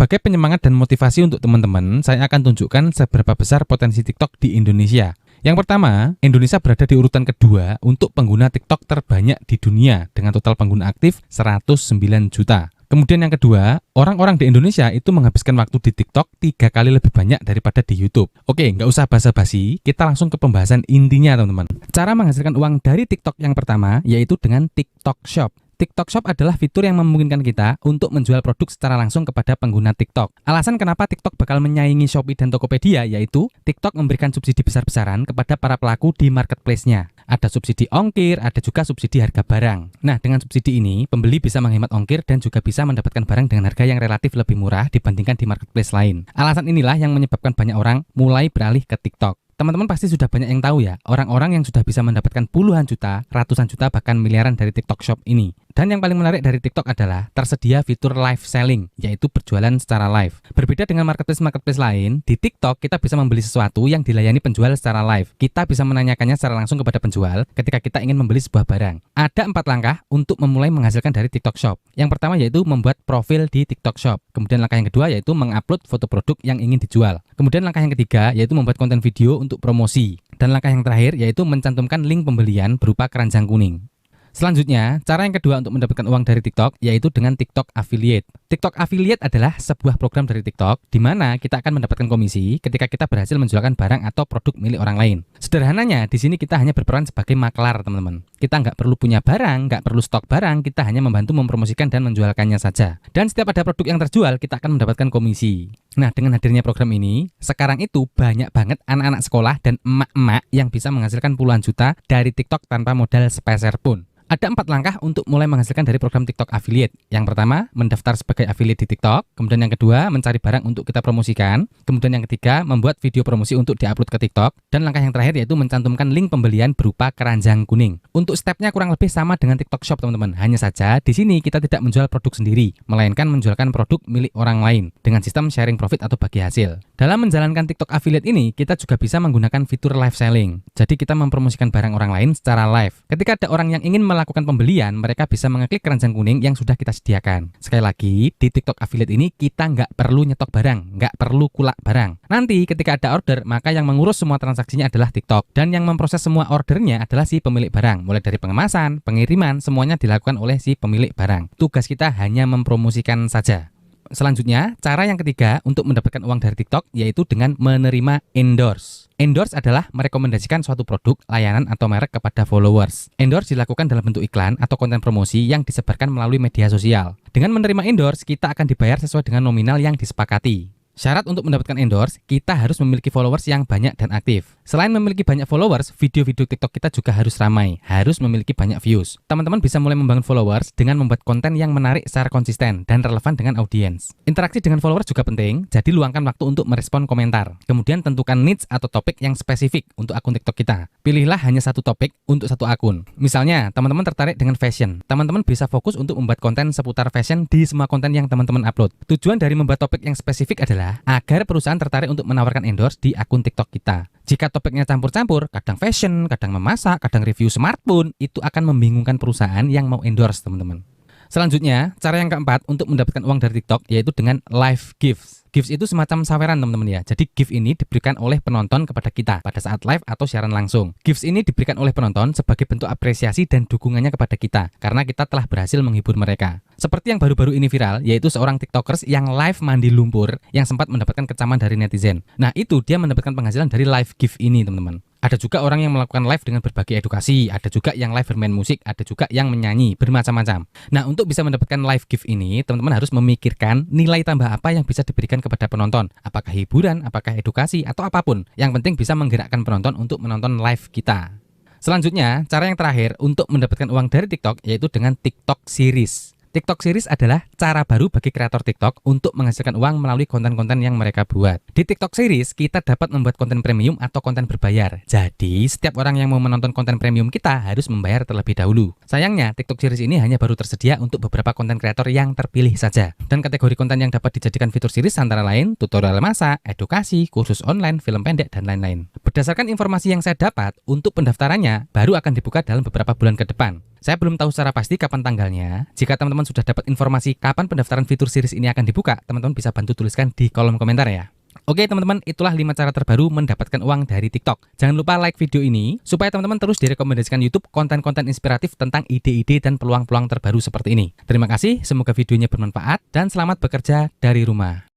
Sebagai penyemangat dan motivasi untuk teman-teman, saya akan tunjukkan seberapa besar potensi TikTok di Indonesia. Yang pertama, Indonesia berada di urutan kedua untuk pengguna TikTok terbanyak di dunia dengan total pengguna aktif 109 juta. Kemudian yang kedua, orang-orang di Indonesia itu menghabiskan waktu di TikTok 3 kali lebih banyak daripada di YouTube. Oke, nggak usah basa-basi, kita langsung ke pembahasan intinya teman-teman. Cara menghasilkan uang dari TikTok yang pertama yaitu dengan TikTok Shop. TikTok Shop adalah fitur yang memungkinkan kita untuk menjual produk secara langsung kepada pengguna TikTok. Alasan kenapa TikTok bakal menyaingi Shopee dan Tokopedia yaitu TikTok memberikan subsidi besar-besaran kepada para pelaku di marketplace-nya. Ada subsidi ongkir, ada juga subsidi harga barang. Nah, dengan subsidi ini, pembeli bisa menghemat ongkir dan juga bisa mendapatkan barang dengan harga yang relatif lebih murah dibandingkan di marketplace lain. Alasan inilah yang menyebabkan banyak orang mulai beralih ke TikTok. Teman-teman pasti sudah banyak yang tahu ya, orang-orang yang sudah bisa mendapatkan puluhan juta, ratusan juta, bahkan miliaran dari TikTok Shop ini. Dan yang paling menarik dari TikTok adalah tersedia fitur live selling, yaitu berjualan secara live. Berbeda dengan marketplace-marketplace lain, di TikTok kita bisa membeli sesuatu yang dilayani penjual secara live. Kita bisa menanyakannya secara langsung kepada penjual ketika kita ingin membeli sebuah barang. Ada 4 langkah untuk memulai menghasilkan dari TikTok Shop. Yang pertama yaitu membuat profil di TikTok Shop. Kemudian langkah yang kedua yaitu mengupload foto produk yang ingin dijual. Kemudian langkah yang ketiga yaitu membuat konten video untuk promosi. Dan langkah yang terakhir yaitu mencantumkan link pembelian berupa keranjang kuning. Selanjutnya, cara yang kedua untuk mendapatkan uang dari TikTok yaitu dengan TikTok Affiliate. TikTok Affiliate adalah sebuah program dari TikTok di mana kita akan mendapatkan komisi ketika kita berhasil menjualkan barang atau produk milik orang lain. Sederhananya, di sini kita hanya berperan sebagai maklar, teman-teman. Kita nggak perlu punya barang, nggak perlu stok barang, kita hanya membantu mempromosikan dan menjualkannya saja. Dan setiap ada produk yang terjual, kita akan mendapatkan komisi. Nah, dengan hadirnya program ini, sekarang itu banyak banget anak-anak sekolah dan emak-emak yang bisa menghasilkan puluhan juta dari TikTok tanpa modal sepeser pun. Ada 4 langkah untuk mulai menghasilkan dari program TikTok Affiliate. Yang pertama, mendaftar sebagai affiliate di TikTok. Kemudian yang kedua, mencari barang untuk kita promosikan. Kemudian yang ketiga, membuat video promosi untuk diupload ke TikTok. Dan langkah yang terakhir yaitu mencantumkan link pembelian berupa keranjang kuning. Untuk stepnya kurang lebih sama dengan TikTok Shop, teman-teman. Hanya saja di sini kita tidak menjual produk sendiri, melainkan menjualkan produk milik orang lain dengan sistem sharing profit atau bagi hasil. Dalam menjalankan TikTok Affiliate ini, kita juga bisa menggunakan fitur live selling. Jadi kita mempromosikan barang orang lain secara live. Ketika ada orang yang ingin melakukan pembelian, mereka bisa mengeklik keranjang kuning yang sudah kita sediakan. Sekali lagi, di TikTok Affiliate ini kita nggak perlu nyetok barang, nggak perlu kulak barang. Nanti ketika ada order, maka yang mengurus semua transaksinya adalah TikTok. Dan yang memproses semua ordernya adalah si pemilik barang. Mulai dari pengemasan, pengiriman, semuanya dilakukan oleh si pemilik barang. Tugas kita hanya mempromosikan saja. Selanjutnya, cara yang ketiga untuk mendapatkan uang dari TikTok yaitu dengan menerima endorse. Endorse adalah merekomendasikan suatu produk, layanan, atau merek kepada followers. Endorse dilakukan dalam bentuk iklan atau konten promosi yang disebarkan melalui media sosial. Dengan menerima endorse, kita akan dibayar sesuai dengan nominal yang disepakati. Syarat untuk mendapatkan endorse, kita harus memiliki followers yang banyak dan aktif. Selain memiliki banyak followers, video-video TikTok kita juga harus ramai, harus memiliki banyak views. Teman-teman bisa mulai membangun followers dengan membuat konten yang menarik secara konsisten dan relevan dengan audiens. Interaksi dengan followers juga penting, jadi luangkan waktu untuk merespon komentar. Kemudian tentukan niche atau topik yang spesifik untuk akun TikTok kita. Pilihlah hanya satu topik untuk satu akun. Misalnya, teman-teman tertarik dengan fashion. Teman-teman bisa fokus untuk membuat konten seputar fashion di semua konten yang teman-teman upload. Tujuan dari membuat topik yang spesifik adalah agar perusahaan tertarik untuk menawarkan endorse di akun TikTok kita. Jika topiknya campur-campur, kadang fashion, kadang memasak, kadang review smartphone, itu akan membingungkan perusahaan yang mau endorse, teman-teman. Selanjutnya, cara yang keempat untuk mendapatkan uang dari TikTok yaitu dengan live gifts. Gifts itu semacam saweran, teman-teman ya. Jadi gift ini diberikan oleh penonton kepada kita pada saat live atau siaran langsung. Gifts ini diberikan oleh penonton sebagai bentuk apresiasi dan dukungannya kepada kita karena kita telah berhasil menghibur mereka. Seperti yang baru-baru ini viral, yaitu seorang TikTokers yang live mandi lumpur yang sempat mendapatkan kecaman dari netizen. Nah, itu dia mendapatkan penghasilan dari live gift ini, teman-teman. Ada juga orang yang melakukan live dengan berbagai edukasi, ada juga yang live bermain musik, ada juga yang menyanyi, bermacam-macam. Nah, untuk bisa mendapatkan live gift ini, teman-teman harus memikirkan nilai tambah apa yang bisa diberikan kepada penonton. Apakah hiburan, apakah edukasi, atau apapun. Yang penting bisa menggerakkan penonton untuk menonton live kita. Selanjutnya, cara yang terakhir untuk mendapatkan uang dari TikTok yaitu dengan TikTok Series. TikTok Series adalah cara baru bagi kreator TikTok untuk menghasilkan uang melalui konten-konten yang mereka buat. Di TikTok Series, kita dapat membuat konten premium atau konten berbayar. Jadi, setiap orang yang mau menonton konten premium kita harus membayar terlebih dahulu. Sayangnya, TikTok Series ini hanya baru tersedia untuk beberapa konten kreator yang terpilih saja. Dan kategori konten yang dapat dijadikan fitur series antara lain tutorial masak, edukasi, kursus online, film pendek, dan lain-lain. Berdasarkan informasi yang saya dapat, untuk pendaftarannya baru akan dibuka dalam beberapa bulan ke depan. Saya belum tahu secara pasti kapan tanggalnya. Jika teman-teman sudah dapat informasi kapan pendaftaran fitur series ini akan dibuka, teman-teman bisa bantu tuliskan di kolom komentar ya. Oke teman-teman, itulah 5 cara terbaru mendapatkan uang dari TikTok. Jangan lupa like video ini supaya teman-teman terus direkomendasikan YouTube konten-konten inspiratif tentang ide-ide dan peluang-peluang terbaru seperti ini. Terima kasih, semoga videonya bermanfaat dan selamat bekerja dari rumah.